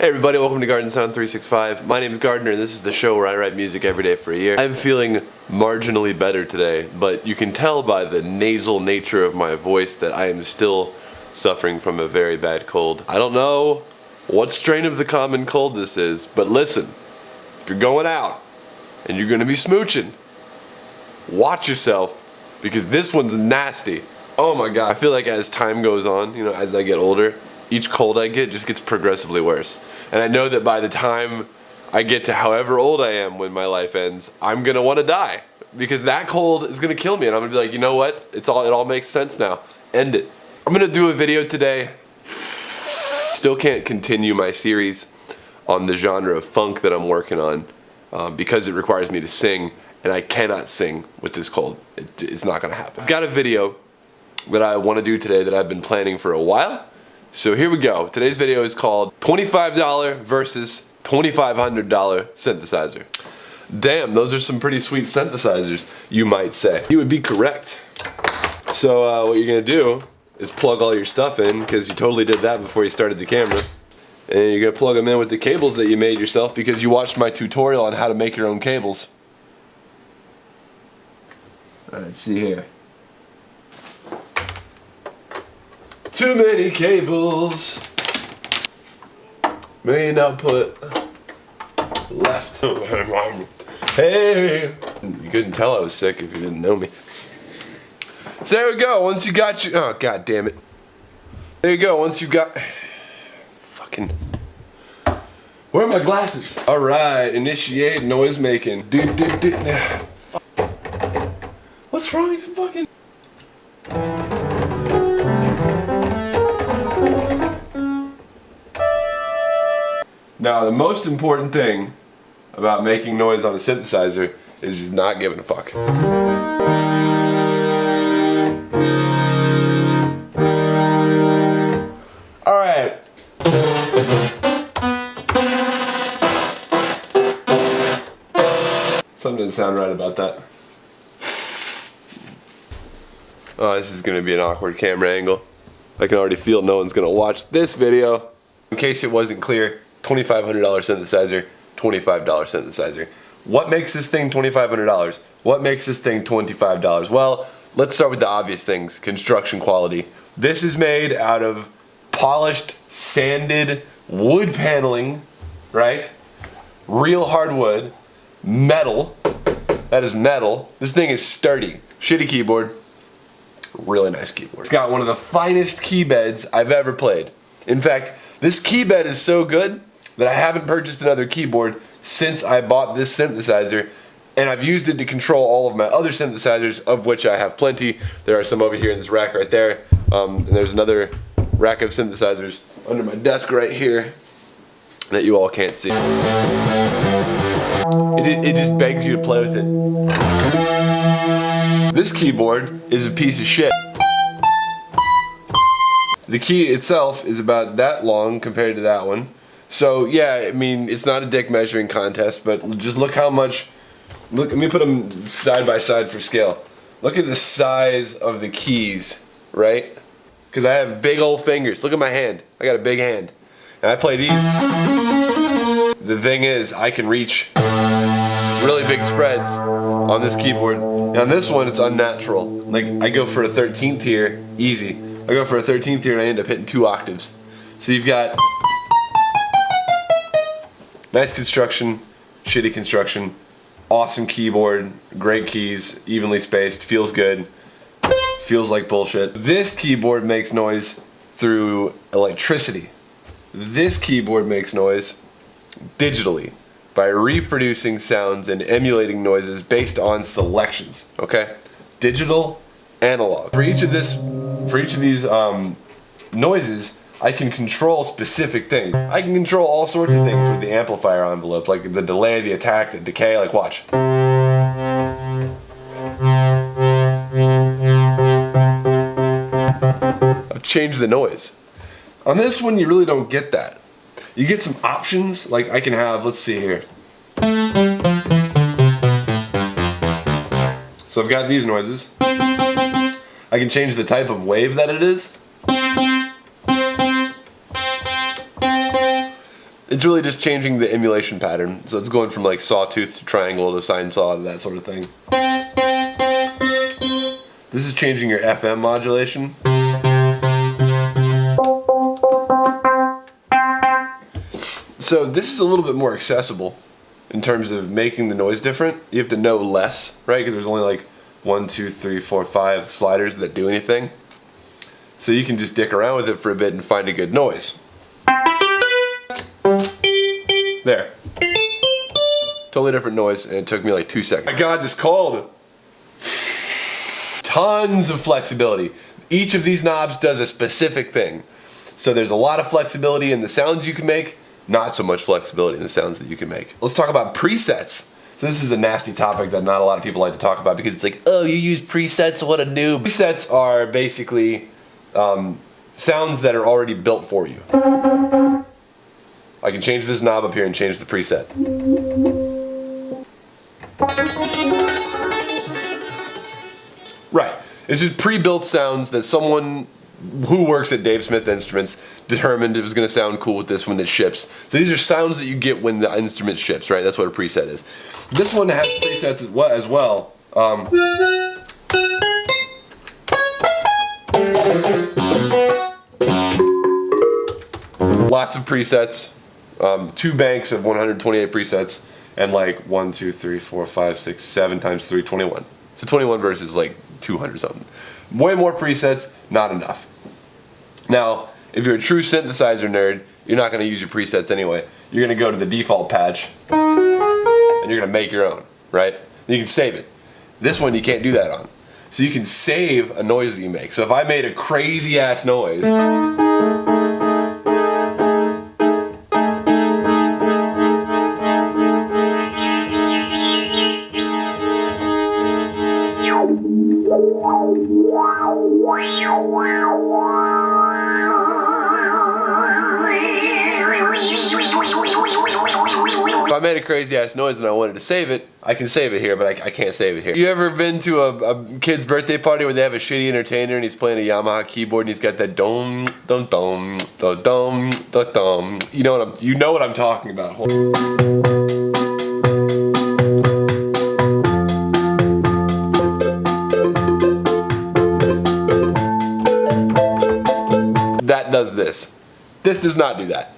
Hey everybody, welcome to GARDNSOUND 365. My name is Gardner and this is the show where I write music every day for a year. I'm feeling marginally better today, but you can tell by the nasal nature of my voice that I am still suffering from a very bad cold. I don't know what strain of the common cold this is, but listen, if you're going out and you're gonna be smooching, watch yourself because this one's nasty. Oh my god. I feel like as time goes on, you know, as I get older, each cold I get just gets progressively worse. And I know that by the time I get to however old I am when my life ends, I'm gonna wanna die. Because that cold is gonna kill me and I'm gonna be like, you know what? It all makes sense now. End it. I'm gonna do a video today. Still can't continue my series on the genre of funk that I'm working on because it requires me to sing and I cannot sing with this cold. It's not gonna happen. I've got a video that I wanna do today that I've been planning for a while. So here we go. Today's video is called $25 versus $2,500 synthesizer. Damn, those are some pretty sweet synthesizers, you might say. You would be correct. So what you're gonna do is plug all your stuff in, because you totally did that before you started the camera. And you're gonna plug them in with the cables that you made yourself because you watched my tutorial on how to make your own cables. Alright, let's see here. Too many cables. Main output left. Hey, you couldn't tell I was sick if you didn't know me. So there we go. Once you got your, oh god damn it. There you go. Once you got, fucking. Where are my glasses? All right, initiate noise making. What's wrong with fucking? Now, the most important thing about making noise on a synthesizer is just not giving a fuck. Alright. Something doesn't sound right about that. Oh, this is going to be an awkward camera angle. I can already feel no one's going to watch this video. In case it wasn't clear, $2,500 synthesizer, $25 synthesizer. What makes this thing $2,500? What makes this thing $25? Well, let's start with the obvious things. Construction quality. This is made out of polished, sanded wood paneling, right? Real hardwood, metal. That is metal. This thing is sturdy. Shitty keyboard. Really nice keyboard. It's got one of the finest key beds I've ever played. In fact, this key bed is so good that I haven't purchased another keyboard since I bought this synthesizer, and I've used it to control all of my other synthesizers, of which I have plenty. There are some over here in this rack right there, and there's another rack of synthesizers under my desk right here that you all can't see. It just begs you to play with it. This keyboard is a piece of shit. The key itself is about that long compared to that one. So yeah, I mean, it's not a dick measuring contest, but just look how much, look, let me put them side by side for scale. Look at the size of the keys, right? Because I have big old fingers. Look at my hand. I got a big hand. And I play these. The thing is, I can reach really big spreads on this keyboard. And on this one, it's unnatural. Like, I go for a 13th here, easy. I go for a 13th here and I end up hitting 2 octaves. So you've got nice construction, shitty construction, awesome keyboard, great keys, evenly spaced, feels good, feels like bullshit. This keyboard makes noise through electricity. This keyboard makes noise digitally by reproducing sounds and emulating noises based on selections, okay? Digital, analog. For each of these noises, I can control specific things. I can control all sorts of things with the amplifier envelope, like the delay, the attack, the decay, like watch. I've changed the noise. On this one, you really don't get that. You get some options, like I can have, let's see here. So I've got these noises. I can change the type of wave that it is. It's really just changing the emulation pattern. So it's going from like sawtooth to triangle to sine saw to that sort of thing. This is changing your FM modulation. So this is a little bit more accessible in terms of making the noise different. You have to know less, right? Because there's only like 1, 2, 3, 4, 5 sliders that do anything. So you can just dick around with it for a bit and find a good noise. There. Totally different noise, and it took me like 2 seconds. My God, this cold! Tons of flexibility. Each of these knobs does a specific thing. So there's a lot of flexibility in the sounds you can make, not so much flexibility in the sounds that you can make. Let's talk about presets. So this is a nasty topic that not a lot of people like to talk about because it's like, oh, you use presets, what a noob. Presets are basically sounds that are already built for you. I can change this knob up here and change the preset. Right. It's just pre-built sounds that someone who works at Dave Smith Instruments determined it was going to sound cool with this when it ships. So these are sounds that you get when the instrument ships, right? That's what a preset is. This one has presets as well. Lots of presets. 2 banks of 128 presets, and like 1, 2, 3, 4, 5, 6, 7 times 3, 21. So 21 versus like 200 something. Way more presets, not enough. Now, if you're a true synthesizer nerd, you're not going to use your presets anyway. You're going to go to the default patch, and you're going to make your own, right? You can save it. This one you can't do that on. So you can save a noise that you make. So if I made a crazy ass noise, if I made a crazy ass noise and I wanted to save it, I can save it here, but I can't save it here. You ever been to a kid's birthday party where they have a shitty entertainer and he's playing a Yamaha keyboard and he's got that dom dom dom dom dom dom dom? You know what I'm talking about. That does this. This does not do that.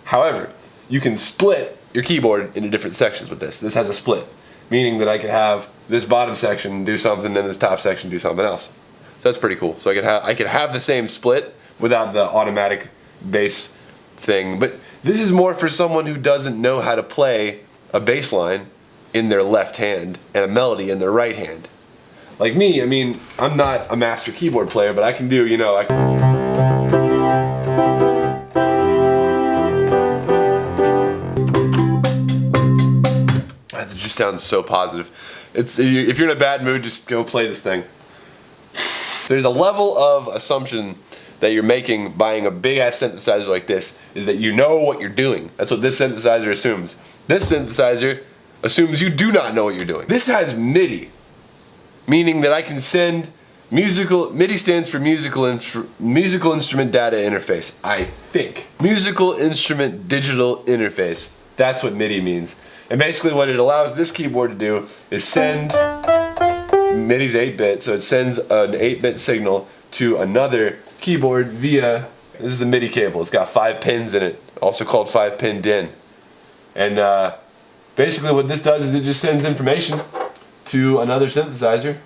However, you can split your keyboard into different sections with this. This has a split, meaning that I could have this bottom section do something and this top section do something else. So that's pretty cool. So I could have the same split without the automatic bass thing. But this is more for someone who doesn't know how to play a bass line in their left hand and a melody in their right hand. Like me, I mean, I'm not a master keyboard player, but I can do, you know, It just sounds so positive. If you're in a bad mood, just go play this thing. There's a level of assumption that you're making buying a big ass synthesizer like this, is that you know what you're doing. That's what this synthesizer assumes. This synthesizer assumes you do not know what you're doing. This has MIDI, meaning that I can send MIDI stands for musical instrument data interface, I think. Musical instrument digital interface. That's what MIDI means. And basically what it allows this keyboard to do is send, MIDI's 8-bit, so it sends an 8-bit signal to another keyboard via, this is the MIDI cable, it's got 5 pins in it, also called 5-pin DIN. And basically what this does is it just sends information to another synthesizer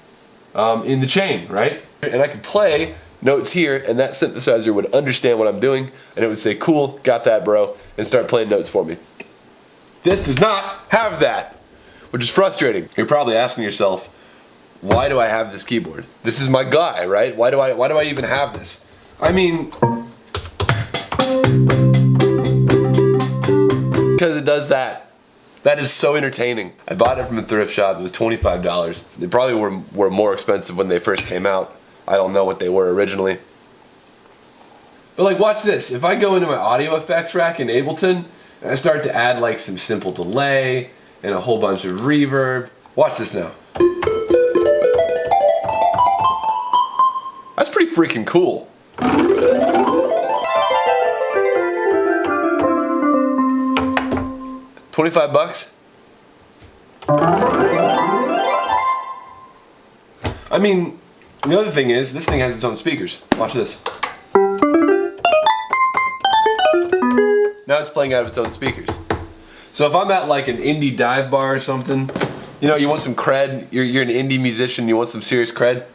in the chain, right? And I could play notes here and that synthesizer would understand what I'm doing and it would say, cool, got that bro, and start playing notes for me. This does not have that, which is frustrating. You're probably asking yourself, why do I have this keyboard? This is my guy, right? Why do I even have this? I mean, because it does that. That is so entertaining. I bought it from a thrift shop. It was $25. They probably were more expensive when they first came out. I don't know what they were originally. But like, watch this. If I go into my audio effects rack in Ableton, and I start to add like some simple delay and a whole bunch of reverb. Watch this now. That's pretty freaking cool. 25 bucks? I mean, the other thing is, this thing has its own speakers. Watch this. Now it's playing out of its own speakers. So if I'm at like an indie dive bar or something, you know, you want some cred, you're an indie musician, you want some serious cred,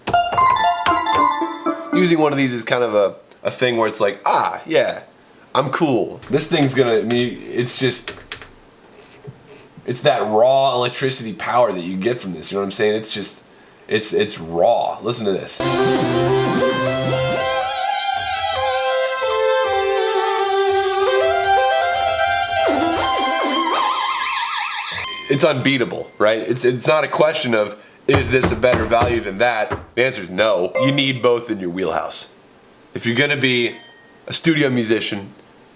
using one of these is kind of a thing where it's like, ah, yeah, I'm cool. This thing's gonna, it's just, it's that raw electricity power that you get from this, you know what I'm saying? It's just, it's raw. Listen to this. It's unbeatable, right? It's not a question of, is this a better value than that? The answer is no. You need both in your wheelhouse. If you're gonna be a studio musician,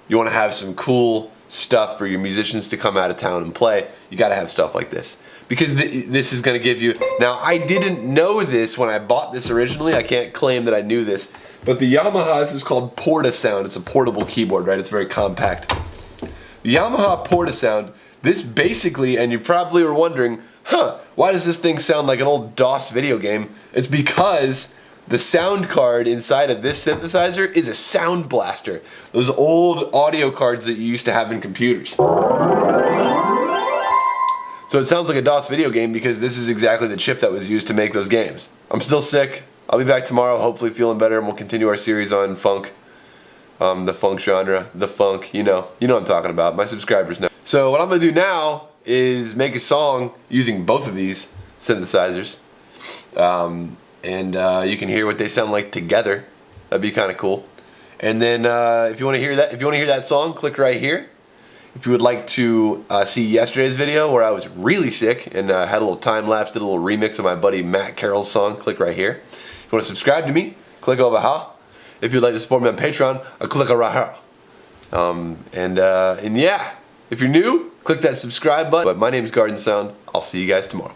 you wanna have some cool stuff for your musicians to come out of town and play, you gotta have stuff like this. Because this is gonna give you, now I didn't know this when I bought this originally, I can't claim that I knew this, but the Yamaha, this is called PortaSound, it's a portable keyboard, right? It's very compact. The Yamaha PortaSound, this basically, and you probably were wondering, why does this thing sound like an old DOS video game? It's because the sound card inside of this synthesizer is a sound blaster. Those old audio cards that you used to have in computers. So it sounds like a DOS video game because this is exactly the chip that was used to make those games. I'm still sick. I'll be back tomorrow, hopefully feeling better, and we'll continue our series on funk. The funk genre, the funk, you know what I'm talking about. My subscribers know. So what I'm gonna do now is make a song using both of these synthesizers, and you can hear what they sound like together. That'd be kind of cool. And then if you want to hear that song, click right here. If you would like to see yesterday's video where I was really sick and had a little time lapse, did a little remix of my buddy Matt Carroll's song, click right here. If you want to subscribe to me, click over here. If you'd like to support me on Patreon, click right here. And yeah, if you're new, click that subscribe button. But my name is GARDNSOUND. I'll see you guys tomorrow.